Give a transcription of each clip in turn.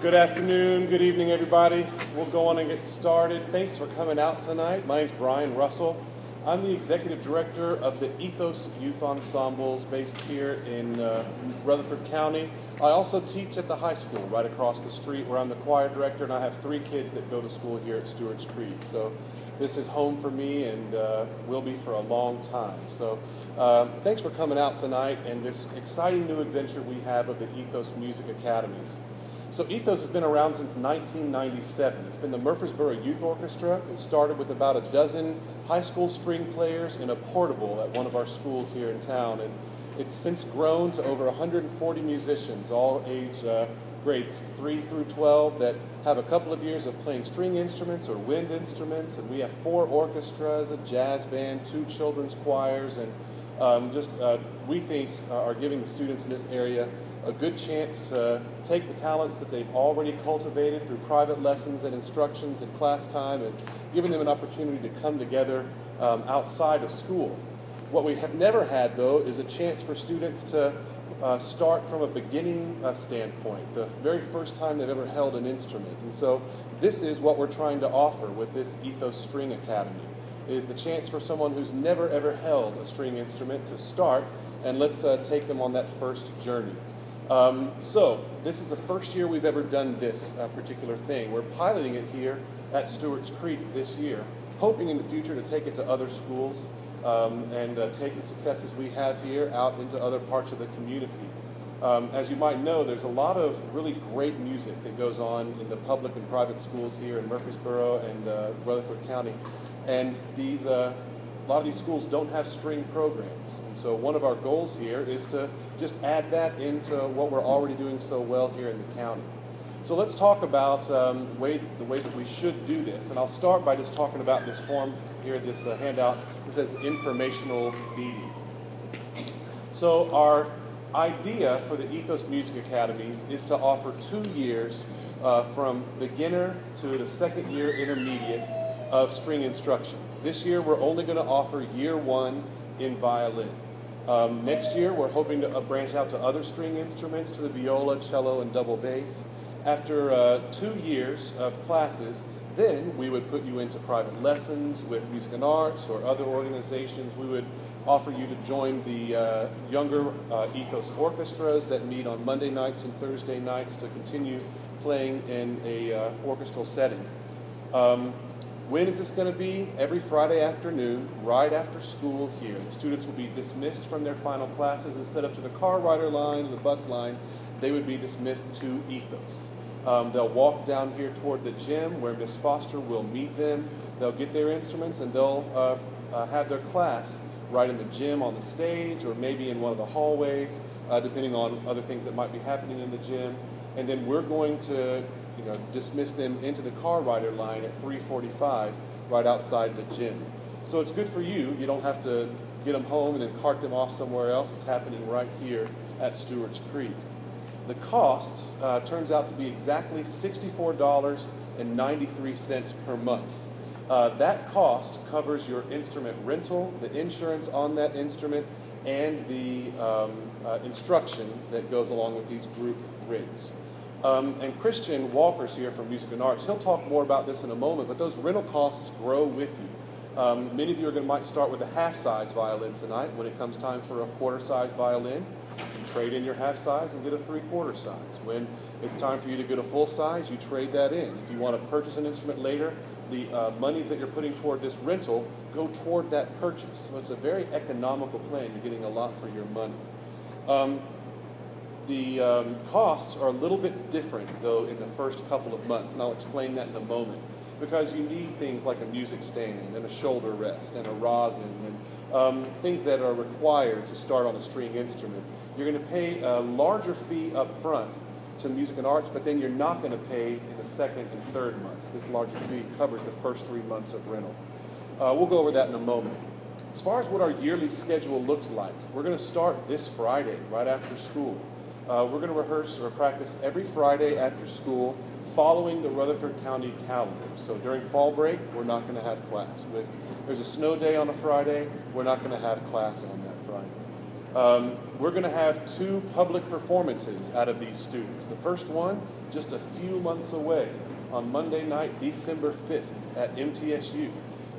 Good afternoon, good evening, everybody. We'll go on and get started. Thanks for coming out tonight. My name's Brian Russell. I'm the executive director of the Ethos Youth Ensembles based here in Rutherford County. I also teach at the high school right across the street where I'm the choir director, and I have 3 kids that go to school here at Stewart's Creek. So this is home for me and will be for a long time. So thanks for coming out tonight and this exciting new adventure we have of the Ethos Music Academies. So Ethos has been around since 1997. It's been the Murfreesboro Youth Orchestra. It started with about a dozen high school string players in a portable at one of our schools here in town. And it's since grown to over 140 musicians, all age grades 3 through 12, that have a couple of years of playing string instruments or wind instruments. And we have 4 orchestras, a jazz band, 2 children's choirs, and we think are giving the students in this area a good chance to take the talents that they've already cultivated through private lessons and instructions and class time and giving them an opportunity to come together outside of school. What we have never had, though, is a chance for students to start from a beginning standpoint, the very first time they've ever held an instrument. And so this is what we're trying to offer with this Ethos String Academy, is the chance for someone who's never ever held a string instrument to start, and let's take them on that first journey. So this is the first year we've ever done this particular thing. We're piloting it here at Stewart's Creek this year, hoping in the future to take it to other schools and take the successes we have here out into other parts of the community. As you might know, there's a lot of really great music that goes on in the public and private schools here in Murfreesboro and Rutherford County, and a lot of these schools don't have string programs, and so one of our goals here is to just add that into what we're already doing so well here in the county. So let's talk about the way that we should do this, and I'll start by just talking about this form here, this handout. It says informational meeting. So our idea for the Ethos Music Academies is to offer 2 years from beginner to the 2nd year intermediate of string instruction. This year we're only going to offer year 1 in violin. Next year we're hoping to branch out to other string instruments, to the viola, cello, and double bass. After 2 years of classes, then we would put you into private lessons with music and arts or other organizations. We would offer you to join the younger Ethos orchestras that meet on Monday nights and Thursday nights to continue playing in a orchestral setting. When is this going to be? Every Friday afternoon, right after school here. The students will be dismissed from their final classes. Instead of to the car rider line or the bus line, they would be dismissed to Ethos. They'll walk down here toward the gym where Miss Foster will meet them. They'll get their instruments and they'll have their class right in the gym on the stage or maybe in one of the hallways, depending on other things that might be happening in the gym. And then we're going to dismiss them into the car rider line at 3:45 right outside the gym. So it's good for you. You don't have to get them home and then cart them off somewhere else. It's happening right here at Stewart's Creek. The costs turns out to be exactly $64.93 per month. That cost covers your instrument rental, the insurance on that instrument, and the instruction that goes along with these group rates. And Christian Walker's here from Music and Arts. He'll talk more about this in a moment, but those rental costs grow with you. Many of you might start with a half-size violin tonight. When it comes time for a quarter-size violin, you trade in your half-size and get a 3/4 size. When it's time for you to get a full size, you trade that in. If you want to purchase an instrument later, the monies that you're putting toward this rental go toward that purchase. So it's a very economical plan. You're getting a lot for your money. The costs are a little bit different, though, in the first couple of months, and I'll explain that in a moment, because you need things like a music stand and a shoulder rest and a rosin and things that are required to start on a string instrument. You're going to pay a larger fee up front to Music and Arts, but then you're not going to pay in the 2nd and 3rd months. This larger fee covers the first 3 months of rental. We'll go over that in a moment. As far as what our yearly schedule looks like, we're going to start this Friday, right after school. We're going to rehearse or practice every Friday after school following the Rutherford County calendar. So during fall break, we're not going to have class. If there's a snow day on a Friday, we're not going to have class on that Friday. We're going to have 2 public performances out of these students. The first one, just a few months away, on Monday night, December 5th at MTSU.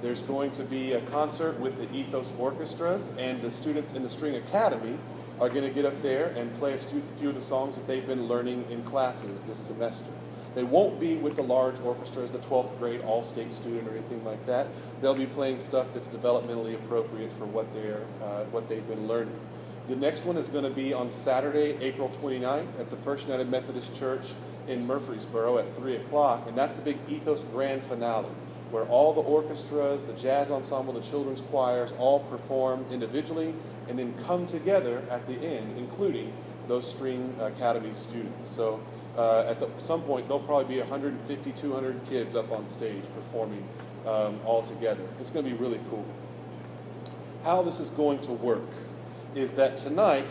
There's going to be a concert with the Ethos orchestras, and the students in the String Academy are going to get up there and play a few of the songs that they've been learning in classes this semester. They won't be with the large orchestras, the 12th grade all-state student or anything like that. They'll be playing stuff that's developmentally appropriate for what they've been learning. The next one is going to be on Saturday, April 29th at the First United Methodist Church in Murfreesboro at 3 o'clock, and that's the big Ethos grand finale, where all the orchestras, the jazz ensemble, the children's choirs all perform individually and then come together at the end, including those String Academy students. So at some point, there'll probably be 150, 200 kids up on stage performing all together. It's going to be really cool. How this is going to work is that tonight,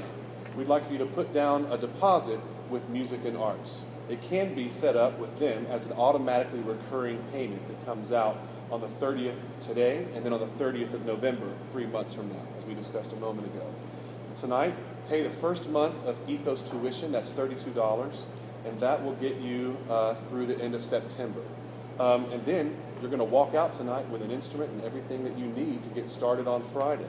we'd like for you to put down a deposit with Music and Arts. It can be set up with them as an automatically recurring payment that comes out on the 30th today and then on the 30th of November, 3 months from now, as we discussed a moment ago. Tonight, pay the first month of Ethos tuition, that's $32, and that will get you through the end of September. And then you're going to walk out tonight with an instrument and everything that you need to get started on Friday.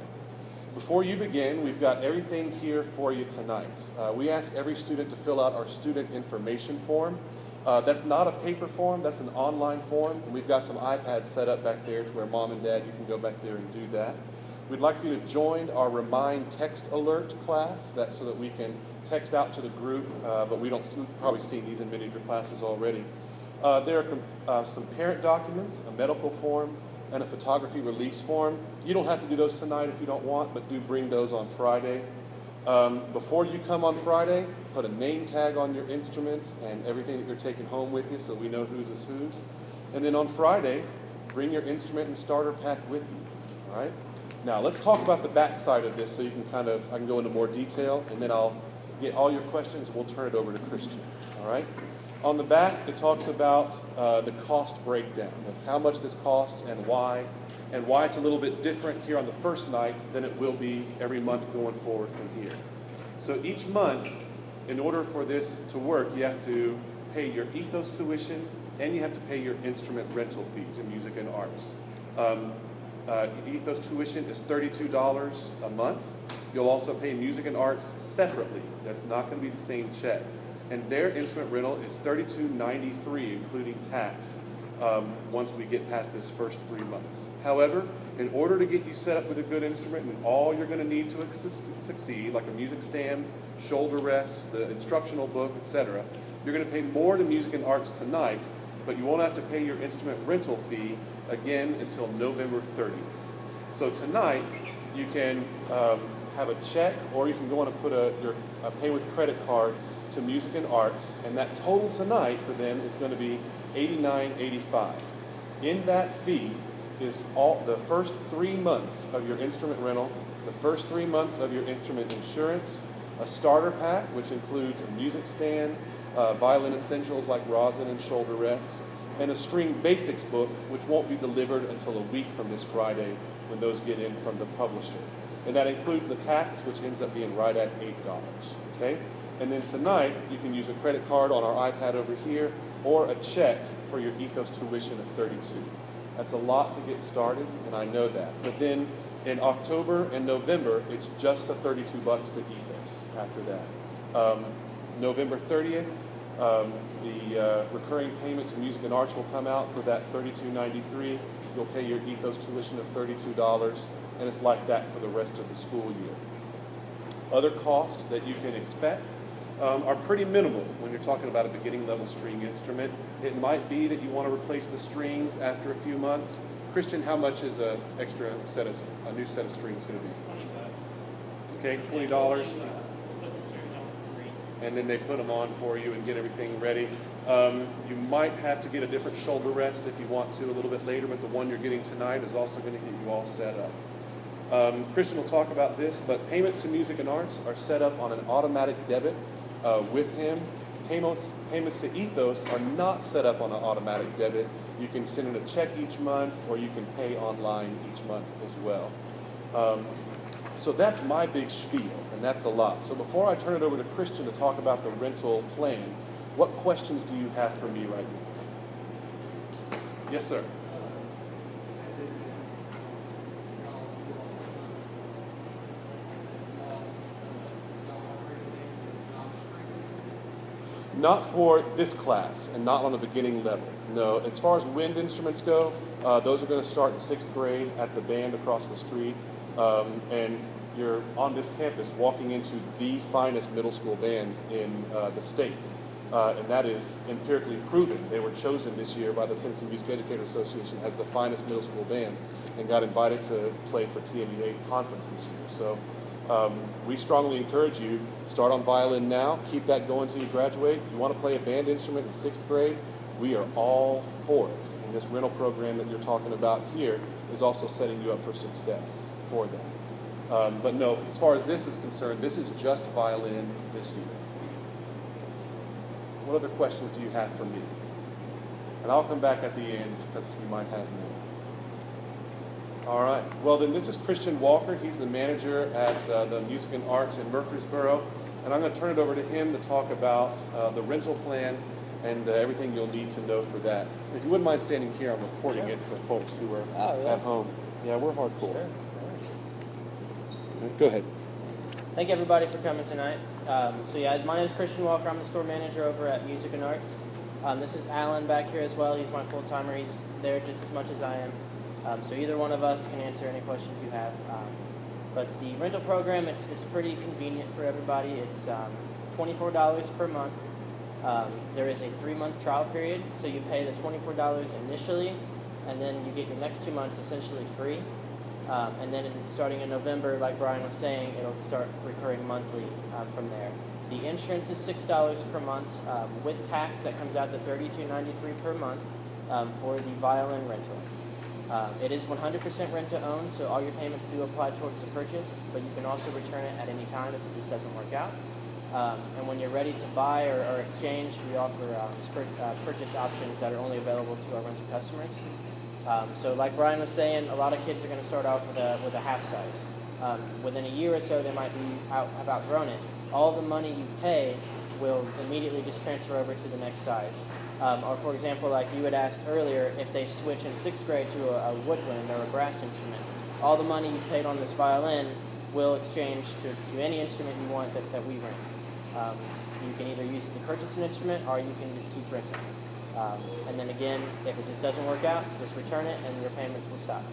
Before you begin, we've got everything here for you tonight. We ask every student to fill out our student information form. That's not a paper form, that's an online form. And we've got some iPads set up back there to where Mom and Dad, you can go back there and do that. We'd like for you to join our Remind Text Alert class. That's so that we can text out to the group, but we've probably seen these in many of your classes already. There are some parent documents, a medical form, and a photography release form. You don't have to do those tonight if you don't want, but do bring those on Friday. Before you come on Friday, put a name tag on your instrument and everything that you're taking home with you so we know whose is whose. And then on Friday, bring your instrument and starter pack with you, all right? Now, let's talk about the back side of this so you can I can go into more detail, and then I'll get all your questions and we'll turn it over to Christian, all right? On the back, it talks about the cost breakdown of how much this costs and why it's a little bit different here on the first night than it will be every month going forward from here. So each month, in order for this to work, you have to pay your Ethos tuition and you have to pay your instrument rental fees in Music and Arts. Ethos tuition is $32 a month. You'll also pay Music and Arts separately. That's not going to be the same check. And their instrument rental is $32.93, including tax, once we get past this first 3 months. However, in order to get you set up with a good instrument and all you're going to need to succeed, like a music stand, shoulder rest, the instructional book, etc., you're going to pay more to Music and Arts tonight, but you won't have to pay your instrument rental fee again until November 30th. So tonight, you can have a check, or you can go on and put your pay with credit card to Music and Arts, and that total tonight for them is going to be $89.85. In that fee is all the first 3 months of your instrument rental, the first 3 months of your instrument insurance, a starter pack, which includes a music stand, violin essentials like rosin and shoulder rests, and a string basics book, which won't be delivered until a week from this Friday when those get in from the publisher. And that includes the tax, which ends up being right at $8, okay? And then tonight, you can use a credit card on our iPad over here, or a check for your Ethos tuition of $32. That's a lot to get started, and I know that. But then in October and November, it's just the $32 to Ethos after that. November 30th, the recurring payment to Music and Arts will come out for that $32.93. You'll pay your Ethos tuition of $32, and it's like that for the rest of the school year. Other costs that you can expect are pretty minimal when you're talking about a beginning level string instrument. It might be that you want to replace the strings after a few months. Christian, how much is a new set of strings going to be? $20. Okay, $20. And then they put them on for you and get everything ready. You might have to get a different shoulder rest if you want to a little bit later, but the one you're getting tonight is also going to get you all set up. Christian will talk about this, but payments to Music and Arts are set up on an automatic debit with him. Payments to Ethos are not set up on an automatic debit. You can send in a check each month, or you can pay online each month as well. So that's my big spiel. And and that's a lot. So before I turn it over to Christian to talk about the rental plan, what questions do you have for me right now? Yes, sir. Not for this class and not on the beginning level. No, as far as wind instruments go, those are going to start in 6th grade at the band across the street. And you're on this campus walking into the finest middle school band in the state. And that is empirically proven. They were chosen this year by the Tennessee Music Educator Association as the finest middle school band and got invited to play for TMEA conference this year. So we strongly encourage you, start on violin now, keep that going until you graduate. You want to play a band instrument in 6th grade, we are all for it. And this rental program that you're talking about here is also setting you up for success for that. But no, as far as this is concerned, this is just violin this year. What other questions do you have for me? And I'll come back at the end because we might have more. All right. Well, then this is Christian Walker. He's the manager at the Music and Arts in Murfreesboro. And I'm going to turn it over to him to talk about the rental plan and everything you'll need to know for that. If you wouldn't mind standing here, I'm recording it for folks who are at home. Yeah, we're hardcore. Sure. Go ahead. Thank you, everybody, for coming tonight. My name is Christian Walker. I'm the store manager over at Music and Arts. This is Alan back here as well. He's my full-timer. He's there just as much as I am. So either one of us can answer any questions you have. But the rental program, it's pretty convenient for everybody. It's $24 per month. There is a 3-month trial period, so you pay the $24 initially, and then you get your next 2 months essentially free. And then starting in November, like Brian was saying, it'll start recurring monthly from there. The insurance is $6 per month. With tax, that comes out to $32.93 per month for the violin rental. It is 100% rent-to-own, so all your payments do apply towards the purchase, but you can also return it at any time if it just doesn't work out. And when you're ready to buy or exchange, we offer purchase options that are only available to our rental customers. So like Brian was saying, a lot of kids are going to start off with a half size. Within a year or so, they might have outgrown it. All the money you pay will immediately just transfer over to the next size. Or for example, like you had asked earlier, if they switch in 6th grade to a woodwind or a brass instrument, all the money you paid on this violin will exchange to any instrument you want that we rent. You can either use it to purchase an instrument or you can just keep renting it. And then again, if it just doesn't work out, just return it and your payments will stop.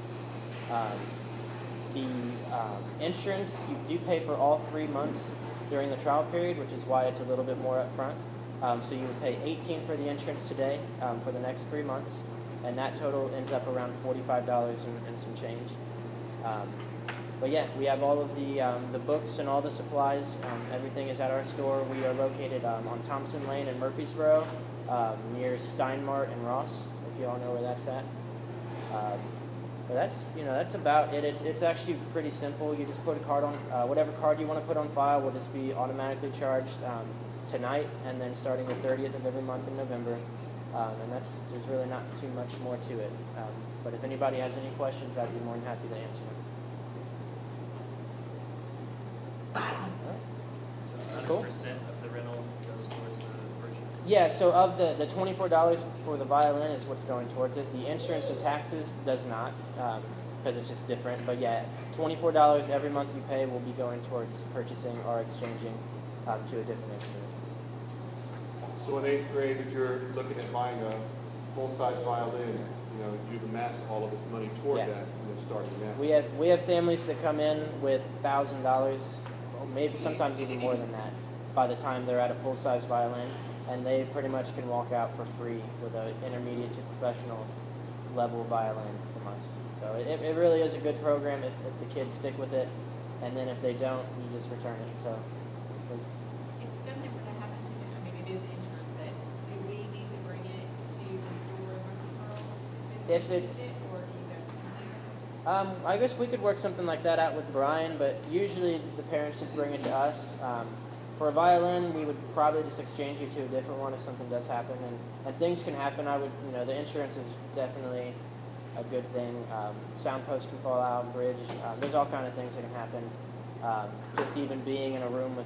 The insurance, you do pay for all 3 months during the trial period, which is why it's a little bit more up front. So you would pay $18 for the insurance today for the next 3 months, and that total ends up around $45 and some change. But yeah, we have all of the books and all the supplies. Everything is at our store. We are located on Thompson Lane in Murfreesboro, near Steinmart and Ross, if you all know where that's at. But that's about it. It's actually pretty simple. You just put a card on, whatever card you want to put on file will just be automatically charged tonight, and then starting the 30th of every month in November. And there's really not too much more to it. But if anybody has any questions, I'd be more than happy to answer them. So 100% of the rental goes towards the purchase? Yeah, so of the $24 for the violin is what's going towards it. The insurance and taxes does not, because it's just different. But yeah, $24 every month you pay will be going towards purchasing or exchanging to a different instrument. So in 8th grade, if you're looking at buying a full-size violin, you've amassed all of this money toward that, starting now. We have families that come in with $1,000, or maybe sometimes even more than that, by the time they're at a full-size violin, and they pretty much can walk out for free with an intermediate to professional level violin from us. So it really is a good program if the kids stick with it, and then if they don't, you just return it. So. If something were to happen to it, I mean, it is insurance, but do we need to bring it to the store in Murfreesboro? If it, or do you guys come here? I guess we could work something like that out with Brian, but usually the parents just bring it to us. For a violin, we would probably just exchange you to a different one if something does happen, and things can happen. The insurance is definitely a good thing. Sound post can fall out, bridge. There's all kind of things that can happen. Just even being in a room with